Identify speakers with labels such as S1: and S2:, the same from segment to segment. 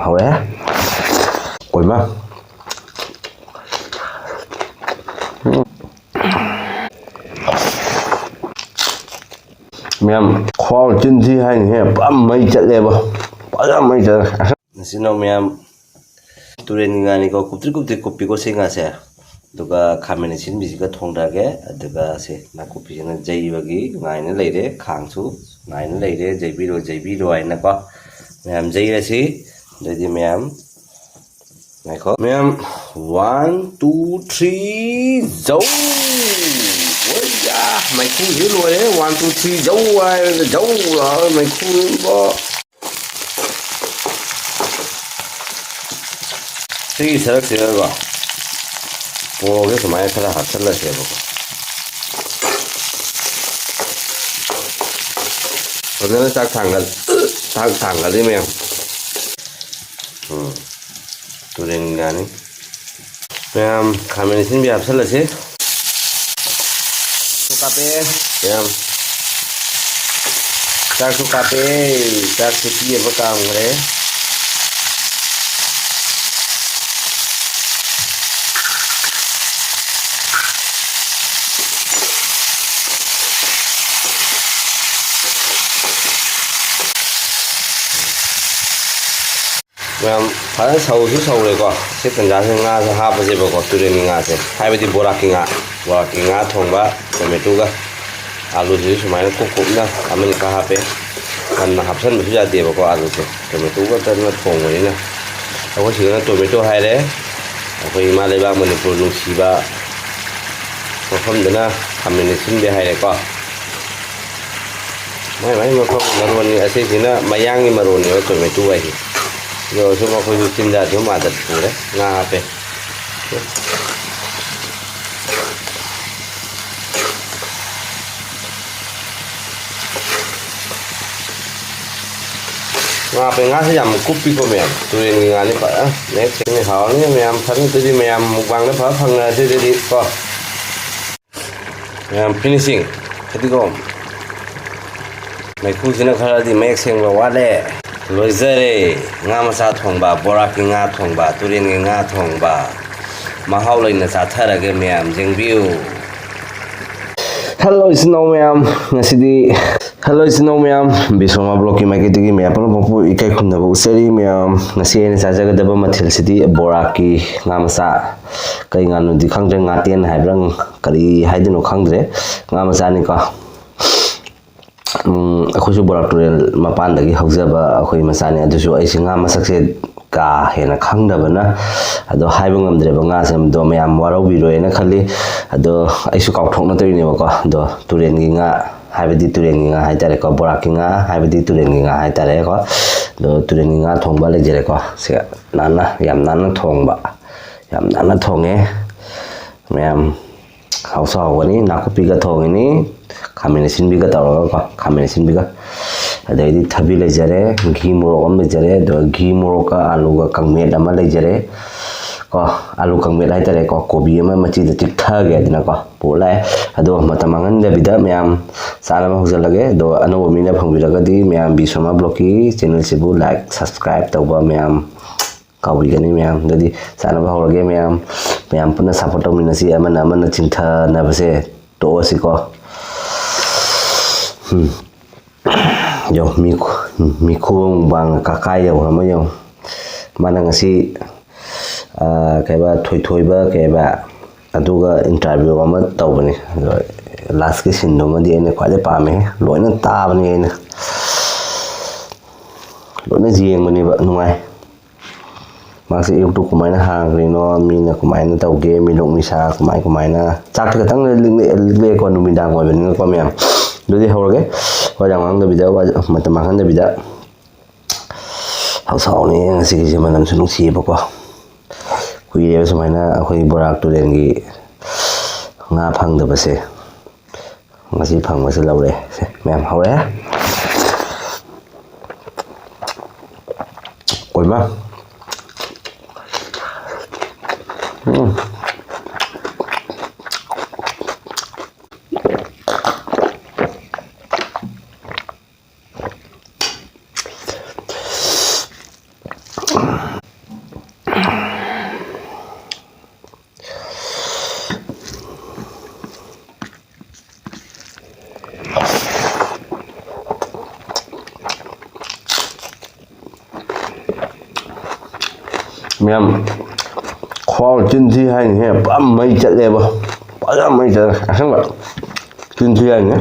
S1: hore oi ma ma'am khol chin thi hai ni he pam mai chatle ba Faja Mei chatle nasino ma'am Turengi ngani ko kupti kopi ko singa se duga khameni sin bisi ka thongda ge duga se na kopi na jai bagi ngai na leire khang su ngai na leire jaibi ro ai na ko ma'am jai ra si dedi ma'am ngai ko ma'am 1 2 3 zau ôi ya mày khu dữ luôn đấy 1 2 3 dấu rồi mày khu bo cái sao thế rồi 뭐 그래서 많이 살아 합쳤어요 보고 오늘은 딱 담가리면 두랭이가니 그냥 가면이 신비 합쳤지 sukape yang tak sukape tak sepi apa kamu re yang pada sahur le ko se tanja se nga se ha pa se ba ko Turengi nga se hai ba di Boraki NgaThongba tomato ga alu ji sumaina ko na amani ka ha pe kan na hapsan bu ja de ba ko alu se tomato ga tan na thong ni na ko si na tomato hai le ko ma le ba mani pu lu si ba ko pham de na amani sin de hai le ko mai ma ko maron ni ase si na mayang ni maron ni tomato ai rồi chúng ta phải tin ra chúng mà đặt phụ đấy nga pe nga sẽ làm cookie của mẹ tôi nga này phải nét cái này họ này mẹ phân tôi đi mẹ Mukbang nó phải phân là đi co mẹ finishing cái gì không mày khu xin nó khai đi mẹ xem vào quá đấy lôi dễ Nga-Macha-Thongba Boraki NgaThongba Turengi NgaThongba mahau lai na sa thara ge ma'am jeng view hello snow ma'am ngasidi hello snow ma'am BSharmaVlog ki mai ki me apon popu ikai khunna bu seri ma'am ngasi ne sa jaga daba mathil sidi Boraki Nga-Macha kai nganu di khangre ngaten haibrang kari haidino khangre Nga-Macha ni ka अखोसु बोराक टुरेल मपान दगी हौजबा अखोई मसाने अदुसु IC nga masakse ka hena khangdabana ado haiba ngamdreba nga sam do mayam waraubi roena khali ado aisu kaukthokna toine bako do Turengi nga haibadi Turengi nga haitare ko Boraki nga haibadi Turengi nga haitare ko do Turengi NgaThongba lejere ko se nana yam nana thonge mayam hausa hawani nakupi ga thongini khamene sinbi ga tawra ko khamene sinbi ga adai thabi lejare ghi morok am lejare do ghi morok ka alu ga kangmet ama lejare ko alu kangmet hai tare ko kobi ama machi da tik tha ge dina ko polai ado matamangan da bida myam salama hujalage do ano mina phangiraga di myam BSharmaVlog ki channel sibu like subscribe tawba myam kawi gani myam dadi salama horage myam puna support tawmina si amana chintha na base to si ko yo miku bang kakai yo hama yo mana ngasi kaiba thoi ba kaiba aduga interview ama tawbani last ki sindo ma di ene kwale pame loina tabani ene loina jieng mani ba nungai masi youtube kumaina hangri no mina kumaina tawge milong misa kumaina chak ka tang le ko numidang ko ben ko myam dodi hawrage wajang da bida matamahan da bida hausa ni ngasi ki jaman sunung si ba ko kuire sumaina akhoi Borak Turengi nga phang da base ngasi phang ma se laure se myam hawre oi ma Mềm kho chân thi hành hay bấm mây chặt lẹ bơ bấm mây chặt à không vậy chân thi hành nhé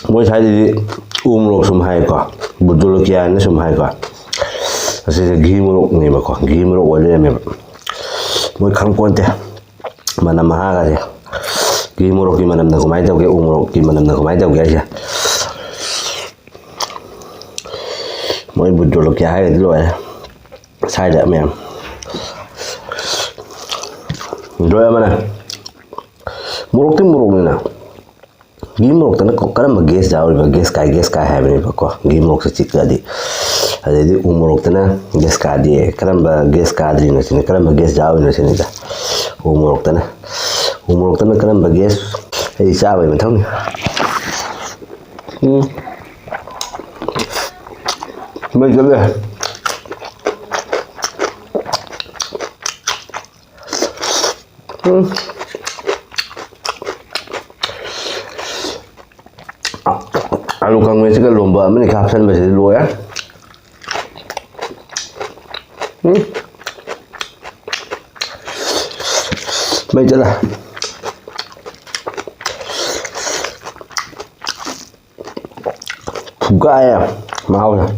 S1: mỗi sai thì lộc sum hay quá bút lộc kia nó sum hay quá sẽ ghi lộc này mà quá ghi lộc ở đây mà mỗi khang quan thế mà nằm ha cái gì ghi lộc kia mà nằm đâu có mấy đâu cái lộc kia mà nằm đâu có mấy đâu cái gì mỗi bút lộc kia hay cái loại sai đấy mẹ rồi mà nè lộc này nè game rock tana ko karam gas jaw ba gas ka have ne ba ko game rock se chik adi adi rock tana gas ka di karam ba gas ka adri no sine karam ba gas jaw no sine da rock tana karam ba gas ai sa ba man thong mai jale alu kang mesi ka lomba meni kapsan mesi lo ya mai jala buka ya mau ya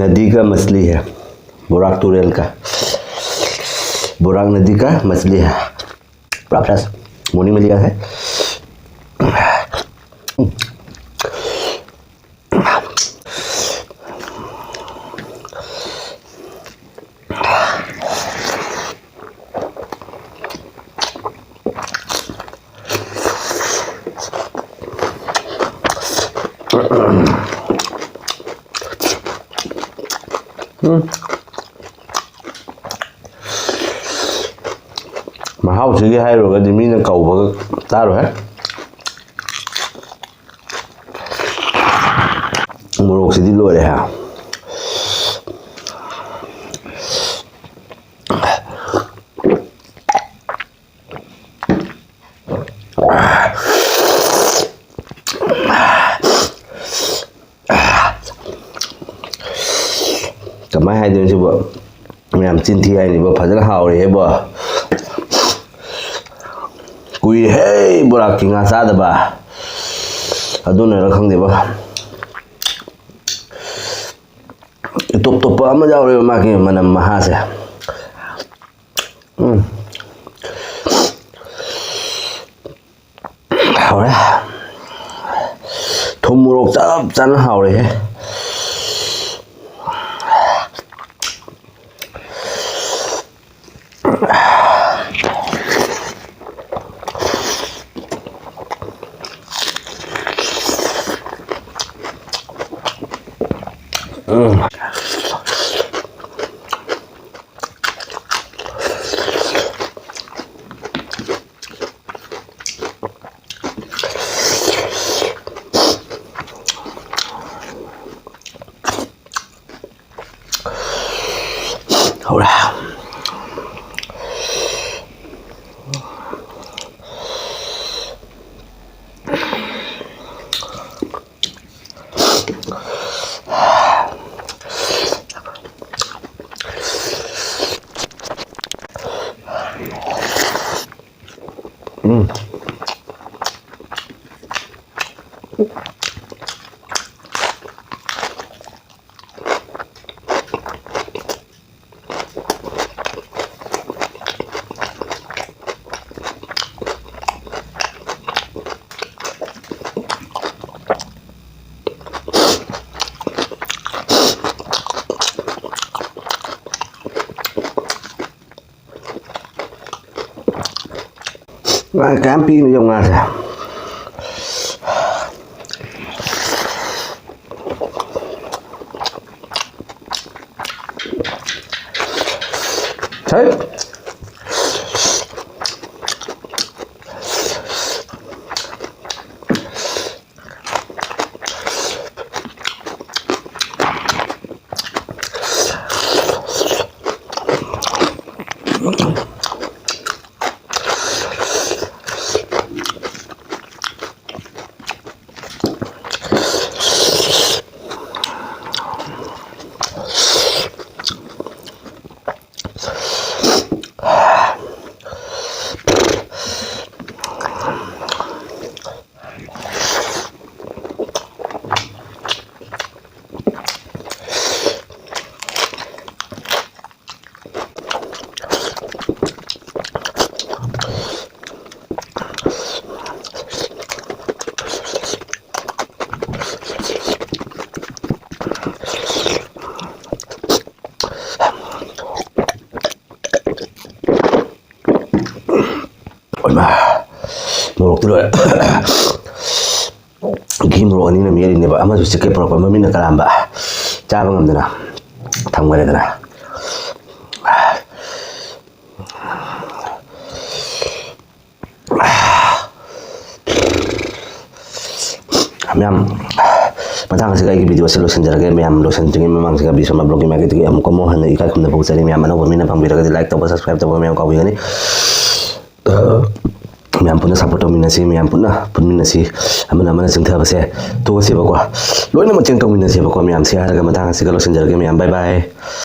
S1: नदी का मछली है बोराक तुरेल का बोराक नदी का मछली है fresh morning में लिया है mà hao chữ hay rồi cái gì mình là cầu và ta rồi hết một lộc sẽ đi lùi đây hả cảm ơn hai đứa chứ vợ làm xin Thi Hainibo Faja rất hào đấy bờ cùi hey Boraki Nga-Thongba aduna ra khang de ba top ama jaw re ma ki manam maha se hào đấy thum murok chap chan hào đấy hậu ra cám pin nó dùng ra rồi thế Morok tu lah. Ghi morok ni nak miari ni ba. Ama tu sikit berapa minit kalamba. Cakap ngam tu na. Thongba ni tu na. Miam. Matang sekali video selalu senjata miam dosen tinggi memang sekali bisa BSharmaVlog ini kita am komo hanya ikat kumna buksa ni miam mana pun mina pang bila like atau subscribe atau miam kau ini. Miam pun support dominasi miam pun dominasi aman sentuh apa sih tu siapa gua lo ini macam dominasi apa gua miam sih harga matang sekali senjata miam bye bye.